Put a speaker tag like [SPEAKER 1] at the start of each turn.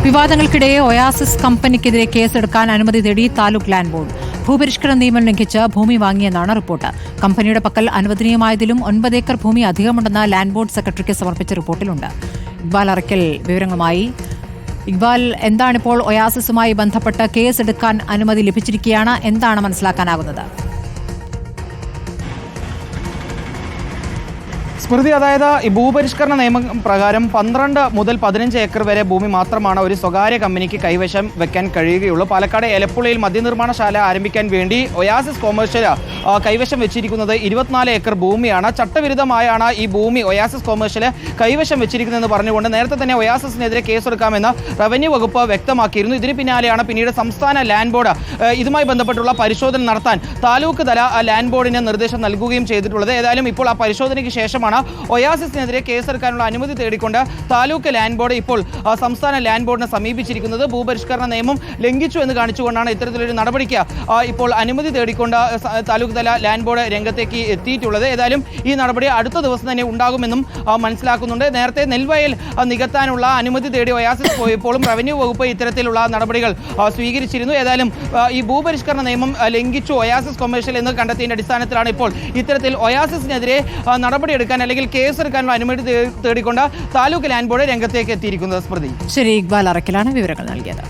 [SPEAKER 1] വിവാദങ്ങൾക്കിടെ oasis കമ്പനിക്കെതിരെ കേസെടുക്കാൻ അനുമതി തേടി താലൂക്ക് ലാൻഡ് ബോർഡ്. ഭൂപരിഷ്കരണ നിയമം ലംഘിച്ച് ഭൂമി വാങ്ങിയെന്നാണ് റിപ്പോർട്ട്. കമ്പനിയുടെ പക്കൽ അനുവദനീയമായതിലും 9 ഏക്കർ ഭൂമി അധികമുണ്ടെന്ന് ലാൻഡ് ബോർഡ് സെക്രട്ടറിക്ക് സമർപ്പിച്ച റിപ്പോർട്ടിലുണ്ട്. ഇക്ബാൽ അറക്കൽ വിവരങ്ങളുമായി. ഇക്ബാൽ, എന്താണിപ്പോൾ ഒയാസിസുമായി ബന്ധപ്പെട്ട് കേസെടുക്കാൻ അനുമതി ലഭിച്ചിരിക്കുകയാണ്, എന്താണ് മനസ്സിലാക്കാനാകുന്നത്?
[SPEAKER 2] സ്മൃതി, അതായത് ഈ ഭൂപരിഷ്കരണ നിയമം പ്രകാരം 12 മുതൽ 15 ഏക്കർ വരെ ഭൂമി മാത്രമാണ് ഒരു സ്വകാര്യ കമ്പനിക്ക് കൈവശം വെക്കാൻ കഴിയുകയുള്ളൂ. പാലക്കാട് എലപ്പുഴയിൽ മദ്യനിർമ്മാണശാല ആരംഭിക്കാൻ വേണ്ടി ഒയാസിസ് കൊമേഴ്ഷ്യൽ കൈവശം വെച്ചിരിക്കുന്നത് 24 ഏക്കർ ഭൂമിയാണ്. ചട്ടവിരുദ്ധമായാണ് ഈ ഭൂമി ഒയാസിസ് കൊമേഴ്ഷ്യൽ കൈവശം വെച്ചിരിക്കുന്നതെന്ന് പറഞ്ഞുകൊണ്ട് നേരത്തെ തന്നെ ഒയാസിസിനെതിരെ കേസെടുക്കാമെന്ന് റവന്യൂ വകുപ്പ് വ്യക്തമാക്കിയിരുന്നു. ഇതിന് പിന്നാലെയാണ് പിന്നീട് സംസ്ഥാന ലാൻഡ് ബോർഡ് ഇതുമായി ബന്ധപ്പെട്ടുള്ള പരിശോധന നടത്താൻ താലൂക്ക് തല ലാൻഡ് ബോർഡിന് നിർദ്ദേശം നൽകുകയും ചെയ്തിട്ടുള്ളത്. ഏതായാലും ഇപ്പോൾ ആ പരിശോധനയ്ക്ക് ശേഷമാണ് ഒയാസിസിനെതിരെ കേസെടുക്കാനുള്ള അനുമതി തേടിക്കൊണ്ട് താലൂക്ക് ലാൻഡ് ബോർഡ് ഇപ്പോൾ സംസ്ഥാന ലാൻഡ് ബോർഡിനെ സമീപിച്ചിരിക്കുന്നത്. ഭൂപരിഷ്കരണ നിയമം ലംഘിച്ചു എന്ന് കാണിച്ചുകൊണ്ടാണ് ഇത്തരത്തിലൊരു നടപടിക്ക് ഇപ്പോൾ അനുമതി തേടിക്കൊണ്ട് താലൂക്ക് തല ലാൻഡ് ബോർഡ് രംഗത്തേക്ക് എത്തിയിട്ടുള്ളത്. ഏതായാലും ഈ നടപടി അടുത്ത ദിവസം തന്നെ ഉണ്ടാകുമെന്നും മനസ്സിലാക്കുന്നുണ്ട്. നേരത്തെ നെൽവയൽ നികത്താനുള്ള അനുമതി തേടി ഒയാസിസ് പോയപ്പോഴും റവന്യൂ വകുപ്പ് ഇത്തരത്തിലുള്ള നടപടികൾ സ്വീകരിച്ചിരുന്നു. ഏതായാലും ഈ ഭൂപരിഷ്കരണ നിയമം ലംഘിച്ചു ഒയാസിസ് കൊമേഴ്ഷ്യൽ എന്ന് കണ്ടെത്തിയതിന്റെ അടിസ്ഥാനത്തിലാണ് ഇപ്പോൾ ഇത്തരത്തിൽ ഒയാസിസിനെതിരെ നടപടിയെടുക്കാൻ അല്ലെങ്കിൽ കേസെടുക്കാനുള്ള അനുമതി തേടിക്കൊണ്ട് താലൂക്ക് ലാൻഡ് ബോർഡ് രംഗത്തേക്ക് എത്തിയിരിക്കുന്നത്. സ്മൃതി,
[SPEAKER 1] ശരി, ഇക്ബാൽ അറക്കലാണ് വിവരങ്ങൾ നൽകിയത്.